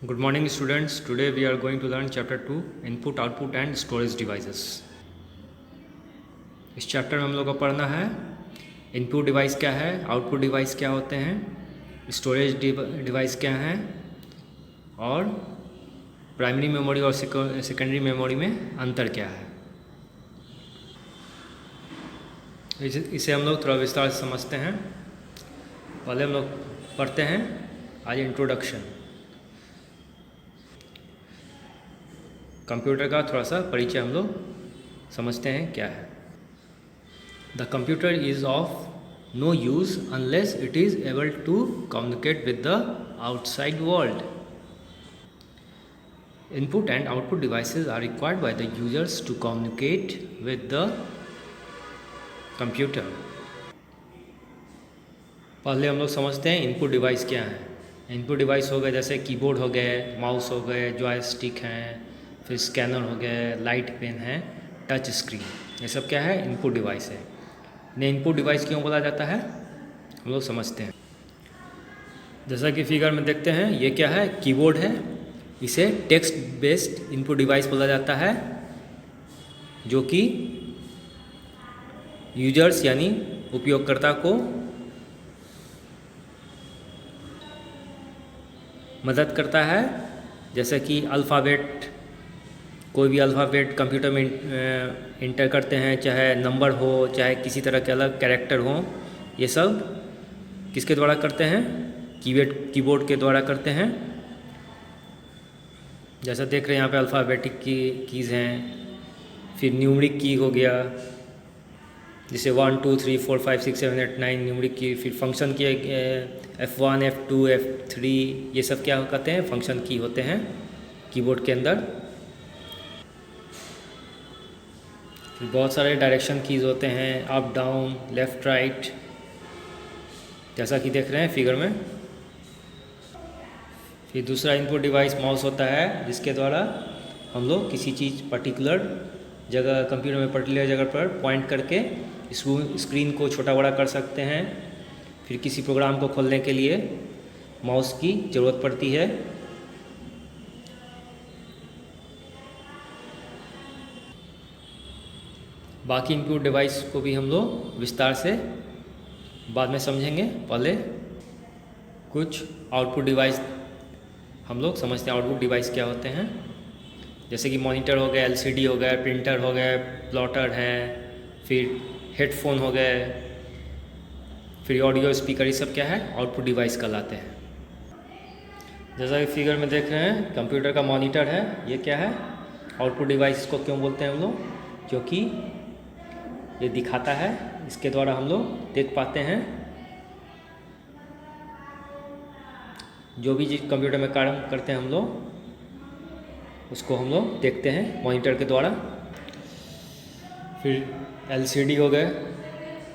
Good morning students. Today we are going to learn chapter 2 input output and storage devices. इस chapter में हम लोग को पढ़ना है इनपुट डिवाइस क्या है, आउटपुट डिवाइस क्या होते हैं, स्टोरेज डिवाइस क्या हैं और प्राइमरी मेमोरी और सेकेंडरी मेमोरी में अंतर क्या है। इसे हम लोग थोड़ा विस्तार से समझते हैं। पहले हम लोग पढ़ते हैं आज इंट्रोडक्शन। कंप्यूटर का थोड़ा सा परिचय हम लोग समझते हैं क्या है। The computer is of no use unless it is able to communicate with the outside world. Input and output devices are required by the users to communicate with the computer. पहले हम लोग समझते हैं इनपुट डिवाइस क्या है। Input device हो गए जैसे कीबोर्ड हो गए, माउस हो गए, जॉयस्टिक हैं, फिर स्कैनर हो गए, लाइट पेन है, टच स्क्रीन, ये सब क्या है इनपुट डिवाइस है। इन्हें इनपुट डिवाइस क्यों बोला जाता है हम लोग समझते हैं। जैसा कि फिगर में देखते हैं ये क्या है, कीबोर्ड है। इसे टेक्स्ट बेस्ड इनपुट डिवाइस बोला जाता है जो कि यूजर्स यानी उपयोगकर्ता को मदद करता है। जैसे कि अल्फ़ाबेट, कोई भी अल्फ़ाबेट कंप्यूटर में इंटर करते हैं, चाहे नंबर हो चाहे किसी तरह के अलग कैरेक्टर हो, ये सब किसके द्वारा करते हैं, कीबोर्ड के द्वारा करते हैं। जैसा देख रहे हैं यहाँ पे अल्फ़ाबेटिक कीज़ हैं, फिर न्यूमरिक की हो गया जैसे 1 2 3 4 5 6 7 8 9 न्यूमरिक की, फिर फंक्शन की F1 F2 F3, ये सब क्या कहते हैं फंक्शन की होते हैं कीबोर्ड के अंदर। फिर बहुत सारे डायरेक्शन कीज़ होते हैं, अप डाउन लेफ़्ट राइट, जैसा कि देख रहे हैं फिगर में। फिर दूसरा इनपुट डिवाइस माउस होता है जिसके द्वारा हम लोग किसी चीज़ पर्टिकुलर जगह कंप्यूटर में पर्टिकुलर जगह पर पॉइंट करके स्क्रीन को छोटा बड़ा कर सकते हैं। फिर किसी प्रोग्राम को खोलने के लिए माउस की ज़रूरत पड़ती है। बाकी इनपुट डिवाइस को भी हम लोग विस्तार से बाद में समझेंगे। पहले कुछ आउटपुट डिवाइस हम लोग समझते हैं आउटपुट डिवाइस क्या होते हैं। जैसे कि मॉनिटर हो गया, एलसीडी हो गया, प्रिंटर हो गया, प्लॉटर है, फिर हेडफोन हो गए, फिर ऑडियो स्पीकर, ये सब क्या है आउटपुट डिवाइस कहलाते हैं। जैसा कि फिगर में देख रहे हैं कंप्यूटर का मॉनिटर है, ये क्या है आउटपुट डिवाइस को क्यों बोलते हैं हम लोग, क्योंकि ये दिखाता है, इसके द्वारा हम लोग देख पाते हैं जो भी चीज़ कंप्यूटर में कार्य करते हैं हम लोग उसको हम लोग देखते हैं मॉनिटर के द्वारा। फिर एलसीडी हो गए,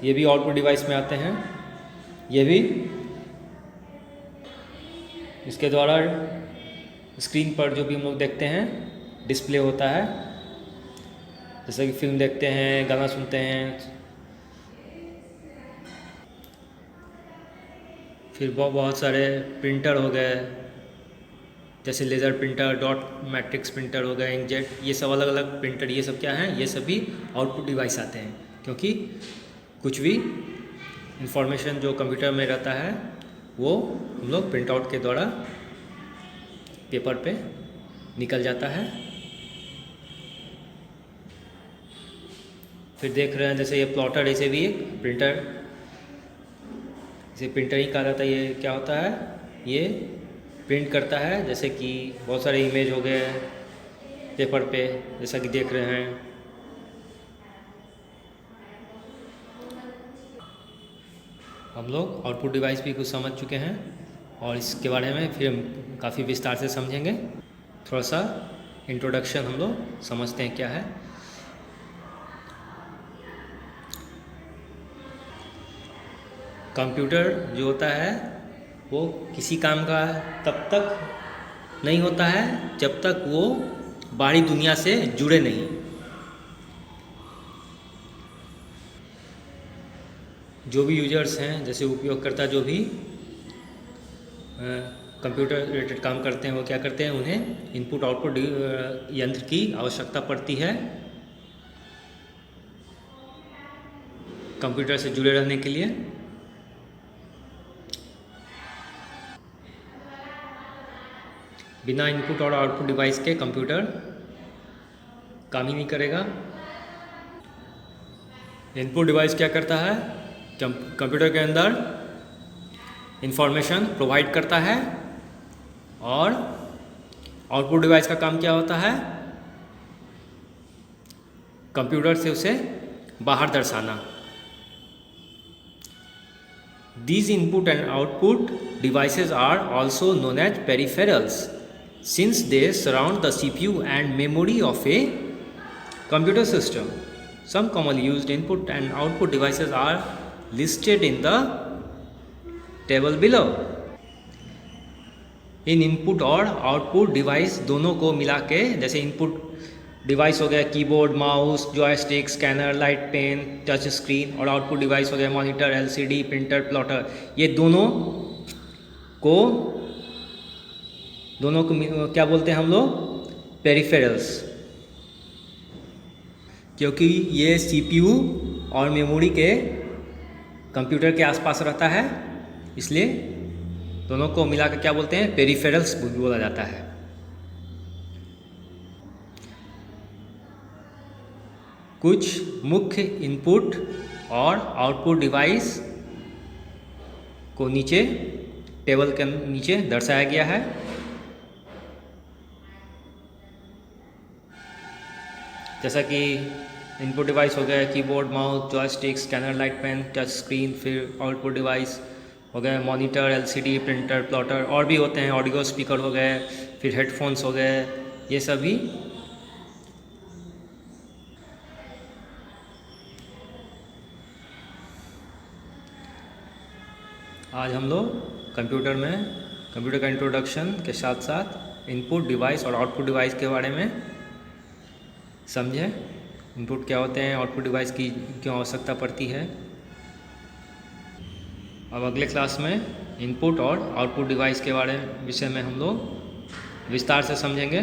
ये भी आउटपुट डिवाइस में आते हैं। ये भी इसके द्वारा स्क्रीन पर जो भी हम लोग देखते हैं डिस्प्ले होता है, जैसे कि फिल्म देखते हैं, गाना सुनते हैं। फिर बहुत सारे प्रिंटर हो गए जैसे laser printer, dot matrix printer हो गए, इंकजेट, ये सब अलग अलग प्रिंटर, ये सब क्या हैं, ये सभी आउटपुट डिवाइस आते हैं। क्योंकि कुछ भी इंफॉर्मेशन जो कंप्यूटर में रहता है वो हम लोग प्रिंट आउट के द्वारा पेपर पे निकल जाता है। फिर देख रहे हैं जैसे ये प्लॉटर, ऐसे भी एक प्रिंटर, इसे प्रिंटर ही कहा जाता है। ये क्या होता है, ये प्रिंट करता है जैसे कि बहुत सारे इमेज हो गए पेपर पे, जैसा कि देख रहे हैं। हम लोग आउटपुट डिवाइस भी कुछ समझ चुके हैं और इसके बारे में फिर हम काफ़ी विस्तार से समझेंगे। थोड़ा सा इंट्रोडक्शन हम लोग समझते हैं क्या है। कंप्यूटर जो होता है वो किसी काम का तब तक नहीं होता है जब तक वो बाहरी दुनिया से जुड़े नहीं। जो भी यूजर्स हैं, जैसे उपयोगकर्ता जो भी कंप्यूटर रिलेटेड काम करते हैं वो क्या करते हैं, उन्हें इनपुट आउटपुट यंत्र की आवश्यकता पड़ती है कंप्यूटर से जुड़े रहने के लिए। बिना इनपुट और आउटपुट डिवाइस के कंप्यूटर काम ही नहीं करेगा। इनपुट डिवाइस क्या करता है, कंप्यूटर के अंदर इंफॉर्मेशन प्रोवाइड करता है, और आउटपुट डिवाइस का काम क्या होता है, कंप्यूटर से उसे बाहर दर्शाना। These input and output devices are also known as peripherals since they surround the CPU and memory of a computer system. Some commonly used input and output devices are listed in the table below. इन input और output device दोनों को मिला के, जैसे input device हो गया keyboard, mouse, joystick, scanner, light pen, touch screen, और आउटपुट डिवाइस हो गया मॉनिटर, एलसीडी, प्रिंटर, प्लॉटर, ये दोनों को क्या बोलते हैं हम लोग, पेरिफेरल्स, क्योंकि ये सीपीयू और मेमोरी के कंप्यूटर के आसपास रहता है, इसलिए दोनों को मिला के क्या बोलते हैं, पेरिफेरल्स बोला जाता है। कुछ मुख्य इनपुट और आउटपुट डिवाइस को नीचे टेबल के नीचे दर्शाया गया है। जैसा कि इनपुट डिवाइस हो गया keyboard, mouse, joystick, scanner, light pen, touch screen, फिर आउटपुट डिवाइस हो गए मॉनिटर, एलसीडी, प्रिंटर, प्लॉटर, और भी होते हैं, ऑडियो स्पीकर हो गए, फिर हेडफोन्स हो गए, ये सभी आज हम लोग कंप्यूटर का इंट्रोडक्शन के साथ साथ इनपुट डिवाइस और आउटपुट डिवाइस के बारे में समझें। इनपुट क्या होते हैं, आउटपुट डिवाइस की क्यों आवश्यकता पड़ती है। अब अगले क्लास में इनपुट और आउटपुट डिवाइस के विषय में हम लोग विस्तार से समझेंगे।